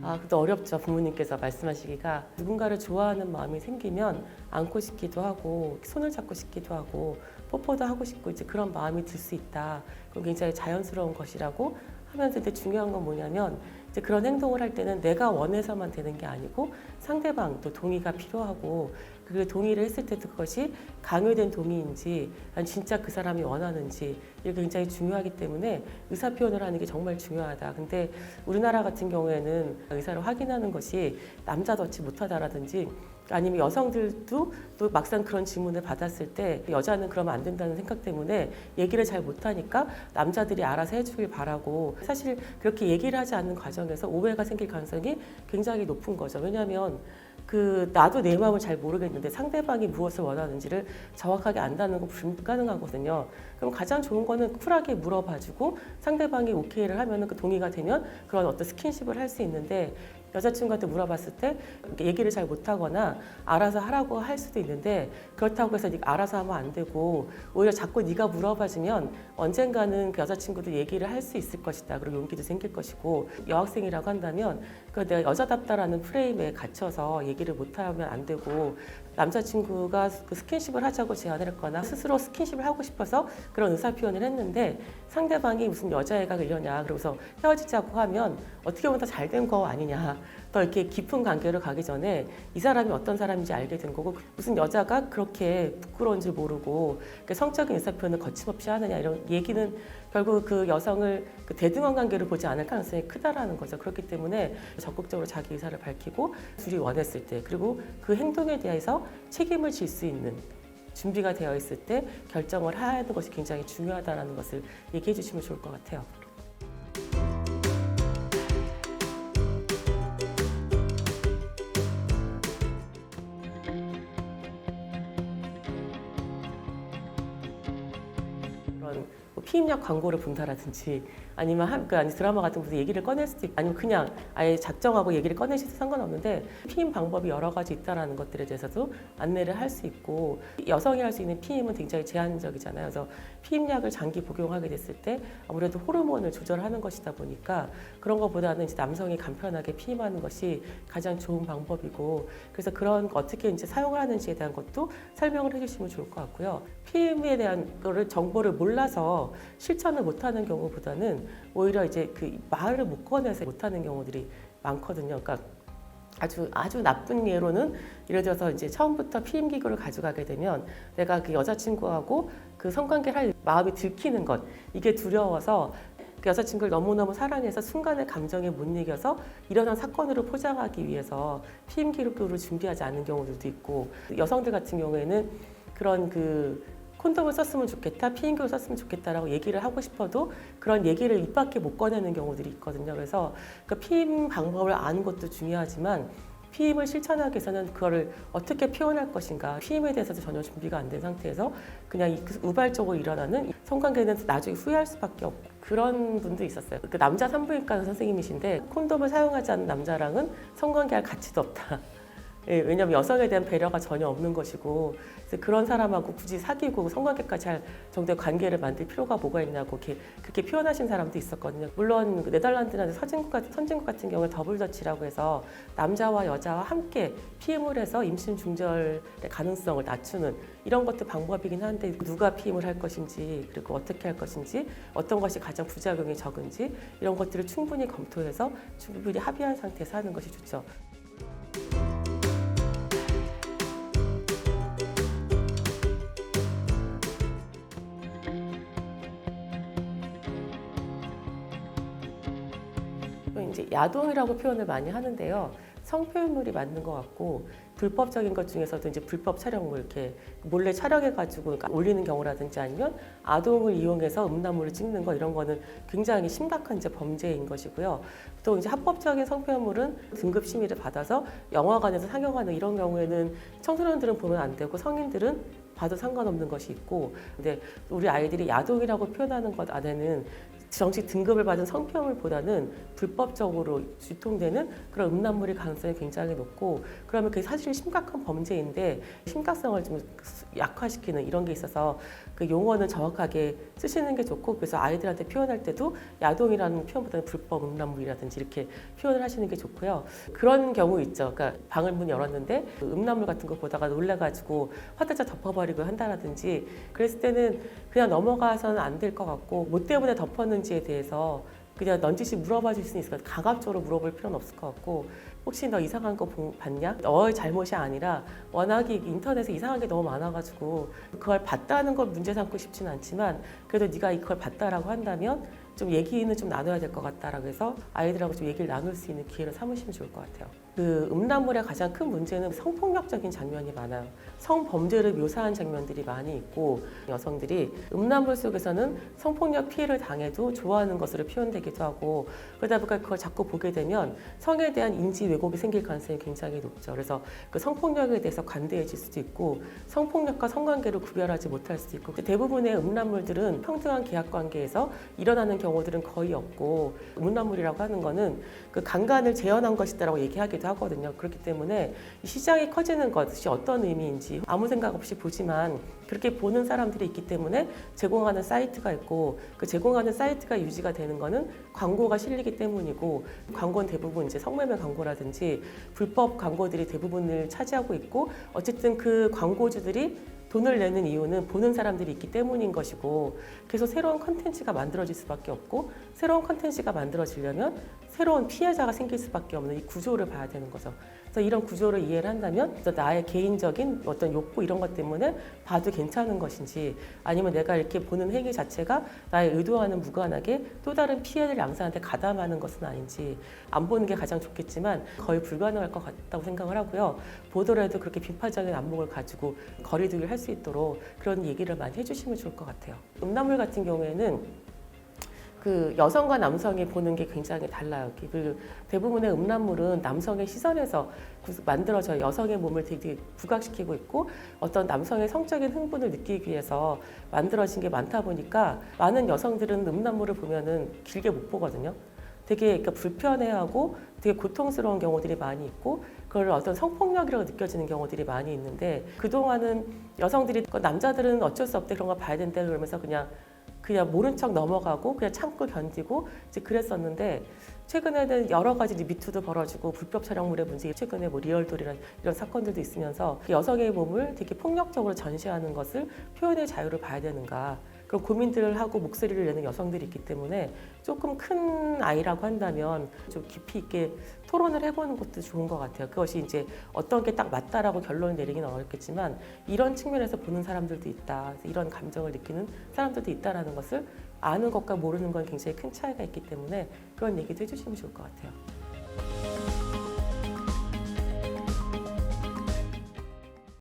그것도 어렵죠. 부모님께서 말씀하시기가. 누군가를 좋아하는 마음이 생기면 안고 싶기도 하고 손을 잡고 싶기도 하고 뽀뽀도 하고 싶고 이제 그런 마음이 들 수 있다. 그건 굉장히 자연스러운 것이라고 하면서 이제 중요한 건 뭐냐면 이제 그런 행동을 할 때는 내가 원해서만 되는 게 아니고 상대방도 동의가 필요하고 그 동의를 했을 때도 그것이 강요된 동의인지 아니 진짜 그 사람이 원하는지 이게 굉장히 중요하기 때문에 의사 표현을 하는 게 정말 중요하다. 근데 우리나라 같은 경우에는 의사를 확인하는 것이 남자답지 못하다라든지 아니면 여성들도 또 막상 그런 질문을 받았을 때 여자는 그러면 안 된다는 생각 때문에 얘기를 잘 못하니까 남자들이 알아서 해주길 바라고 사실 그렇게 얘기를 하지 않는 과정에서 오해가 생길 가능성이 굉장히 높은 거죠. 왜냐하면 나도 내 마음을 잘 모르겠는데 상대방이 무엇을 원하는지를 정확하게 안다는 건 불가능하거든요. 그럼 가장 좋은 거는 쿨하게 물어봐주고 상대방이 오케이를 하면 그 동의가 되면 그런 어떤 스킨십을 할 수 있는데 여자친구한테 물어봤을 때 얘기를 잘 못하거나 알아서 하라고 할 수도 있는데 그렇다고 해서 네가 알아서 하면 안 되고 오히려 자꾸 네가 물어봐주면 언젠가는 그 여자친구도 얘기를 할 수 있을 것이다. 그리고 용기도 생길 것이고 여학생이라고 한다면 내가 여자답다라는 프레임에 갇혀서 얘기를 못하면 안 되고 남자친구가 그 스킨십을 하자고 제안을 했거나 스스로 스킨십을 하고 싶어서 그런 의사표현을 했는데 상대방이 무슨 여자애가 그러냐 그러고서 헤어지자고 하면 어떻게 보면 더 잘된 거 아니냐 더 이렇게 깊은 관계로 가기 전에 이 사람이 어떤 사람인지 알게 된 거고 무슨 여자가 그렇게 부끄러운 줄 모르고 성적인 의사표현을 거침없이 하느냐 이런 얘기는 결국 그 여성을 그 대등한 관계로 보지 않을 가능성이 크다라는 거죠. 그렇기 때문에 적극적으로 자기 의사를 밝히고 둘이 원했을 때 그리고 그 행동에 대해서 책임을 질 수 있는 준비가 되어 있을 때 결정을 하는 것이 굉장히 중요하다는 것을 얘기해 주시면 좋을 것 같아요. 그런 피임약 광고를 본다라든지 아니면 드라마 같은 곳에서 얘기를 꺼낼 수도 있고 아니면 그냥 아예 작정하고 얘기를 꺼내셔도 상관없는데 피임 방법이 여러 가지 있다는 것들에 대해서도 안내를 할 수 있고 여성이 할 수 있는 피임은 굉장히 제한적이잖아요. 그래서 피임약을 장기 복용하게 됐을 때 아무래도 호르몬을 조절하는 것이다 보니까 그런 것보다는 이제 남성이 간편하게 피임하는 것이 가장 좋은 방법이고 그래서 그런 어떻게 이제 사용을 하는지에 대한 것도 설명을 해주시면 좋을 것 같고요. 피임에 대한 거를 정보를 몰라서 실천을 못하는 경우보다는 오히려 이제 그 말을 못 꺼내서 못하는 경우들이 많거든요. 그러니까 아주 나쁜 예로는 예를 들어서 이제 처음부터 피임 기구를 가져가게 되면 내가 그 여자친구하고 그 성관계를 할 마음이 들키는 것 이게 두려워서 그 여자친구를 너무너무 사랑해서 순간의 감정에 못 이겨서 일어난 사건으로 포장하기 위해서 피임 기구를 준비하지 않는 경우들도 있고 여성들 같은 경우에는 그런 콘돔을 썼으면 좋겠다, 피임기를 썼으면 좋겠다라고 얘기를 하고 싶어도 그런 얘기를 입 밖에 못 꺼내는 경우들이 있거든요. 그래서 그 피임 방법을 아는 것도 중요하지만 피임을 실천하기 위해서는 그거를 어떻게 표현할 것인가 피임에 대해서도 전혀 준비가 안 된 상태에서 그냥 우발적으로 일어나는 성관계는 나중에 후회할 수밖에 없고 그런 분도 있었어요. 그 남자 산부인과 선생님이신데 콘돔을 사용하지 않는 남자랑은 성관계할 가치도 없다. 예, 왜냐하면 여성에 대한 배려가 전혀 없는 것이고 그래서 그런 사람하고 굳이 사귀고 성관계까지 할 정도의 관계를 만들 필요가 뭐가 있냐고 그렇게 표현하신 사람도 있었거든요. 물론 네덜란드나 선진국 같은 경우에 더블더치라고 해서 남자와 여자와 함께 피임을 해서 임신 중절의 가능성을 낮추는 이런 것도 방법이긴 한데 누가 피임을 할 것인지 그리고 어떻게 할 것인지 어떤 것이 가장 부작용이 적은지 이런 것들을 충분히 검토해서 충분히 합의한 상태에서 하는 것이 좋죠. 이제 야동이라고 표현을 많이 하는데요. 성표현물이 맞는 것 같고 불법적인 것 중에서도 이제 불법 촬영물 이렇게 몰래 촬영해가지고 올리는 경우라든지 아니면 아동을 이용해서 음란물을 찍는 거 이런 거는 굉장히 심각한 이제 범죄인 것이고요. 또 이제 합법적인 성표현물은 등급 심의를 받아서 영화관에서 상영하는 이런 경우에는 청소년들은 보면 안 되고 성인들은 봐도 상관없는 것이 있고 근데 우리 아이들이 야동이라고 표현하는 것 안에는 정식 등급을 받은 성표현물보다는 불법적으로 유통되는 그런 음란물의 가능성이 굉장히 높고 그러면 그게 사실 심각한 범죄인데 심각성을 좀 약화시키는 이런 게 있어서 그 용어는 정확하게 쓰시는 게 좋고, 그래서 아이들한테 표현할 때도 야동이라는 표현보다는 불법 음란물이라든지 이렇게 표현을 하시는 게 좋고요. 그런 경우 있죠. 그러니까 방을 문 열었는데 그 음란물 같은 거 보다가 놀라가지고 화들짝 덮어버리고 한다라든지, 그랬을 때는 그냥 넘어가서는 안 될 것 같고, 뭐 때문에 덮었는지에 대해서 그냥 넌지시 물어봐 줄 수는 있을 것 같아요. 가급적으로 물어볼 필요는 없을 것 같고, 혹시 너 이상한 거 봤냐? 너의 잘못이 아니라 워낙에 인터넷에 이상한 게 너무 많아가지고 그걸 봤다는 걸 문제 삼고 싶지는 않지만, 그래도 네가 이걸 봤다라고 한다면 좀 얘기는 좀 나눠야 될 것 같다라고 해서 아이들하고 좀 얘기를 나눌 수 있는 기회를 삼으시면 좋을 것 같아요. 그 음란물의 가장 큰 문제는 성폭력적인 장면이 많아요. 성범죄를 묘사한 장면들이 많이 있고, 여성들이 음란물 속에서는 성폭력 피해를 당해도 좋아하는 것으로 표현되기도 하고, 그러다 보니까 그걸 자꾸 보게 되면 성에 대한 인지 왜곡이 생길 가능성이 굉장히 높죠. 그래서 그 성폭력에 대해서 관대해질 수도 있고, 성폭력과 성관계를 구별하지 못할 수도 있고, 대부분의 음란물들은 평등한 계약 관계에서 일어나는 경우들은 거의 없고, 음란물이라고 하는 거는 그 강간을 재현한 것이다라고 얘기하기도 하거든요. 그렇기 때문에 시장이 커지는 것이 어떤 의미인지 아무 생각 없이 보지만, 그렇게 보는 사람들이 있기 때문에 제공하는 사이트가 있고, 그 제공하는 사이트가 유지가 되는 거는 광고가 실리기 때문이고, 광고는 대부분 이제 성매매 광고라든지 불법 광고들이 대부분을 차지하고 있고, 어쨌든 그 광고주들이 돈을 내는 이유는 보는 사람들이 있기 때문인 것이고, 그래서 새로운 컨텐츠가 만들어질 수밖에 없고, 새로운 컨텐츠가 만들어지려면 새로운 피해자가 생길 수밖에 없는 이 구조를 봐야 되는 거죠. 그래서 이런 구조를 이해를 한다면 나의 개인적인 어떤 욕구 이런 것 때문에 봐도 괜찮은 것인지, 아니면 내가 이렇게 보는 행위 자체가 나의 의도와는 무관하게 또 다른 피해를 양산한테 가담하는 것은 아닌지, 안 보는 게 가장 좋겠지만 거의 불가능할 것 같다고 생각을 하고요. 보더라도 그렇게 비판적인 안목을 가지고 거리두기를 할 수 있도록 그런 얘기를 많이 해주시면 좋을 것 같아요. 음란물 같은 경우에는 그 여성과 남성이 보는 게 굉장히 달라요. 그 대부분의 음란물은 남성의 시선에서 만들어져 여성의 몸을 되게 부각시키고 있고, 어떤 남성의 성적인 흥분을 느끼기 위해서 만들어진 게 많다 보니까 많은 여성들은 음란물을 보면은 길게 못 보거든요. 되게 그러니까 불편해하고 되게 고통스러운 경우들이 많이 있고, 그걸 어떤 성폭력이라고 느껴지는 경우들이 많이 있는데, 그동안은 여성들이 남자들은 어쩔 수 없대 그런 거 봐야 된다 그러면서 그냥 모른 척 넘어가고 그냥 참고 견디고 이제 그랬었는데, 최근에는 여러 가지 미투도 벌어지고 불법 촬영물의 문제, 최근에 뭐 리얼돌이라는 이런 사건들도 있으면서 여성의 몸을 되게 폭력적으로 전시하는 것을 표현의 자유를 봐야 되는가, 그런 고민들을 하고 목소리를 내는 여성들이 있기 때문에 조금 큰 아이라고 한다면 좀 깊이 있게 토론을 해보는 것도 좋은 것 같아요. 그것이 이제 어떤 게 딱 맞다라고 결론을 내리기는 어렵겠지만, 이런 측면에서 보는 사람들도 있다, 이런 감정을 느끼는 사람들도 있다라는 것을 아는 것과 모르는 건 굉장히 큰 차이가 있기 때문에 그런 얘기도 해주시면 좋을 것 같아요.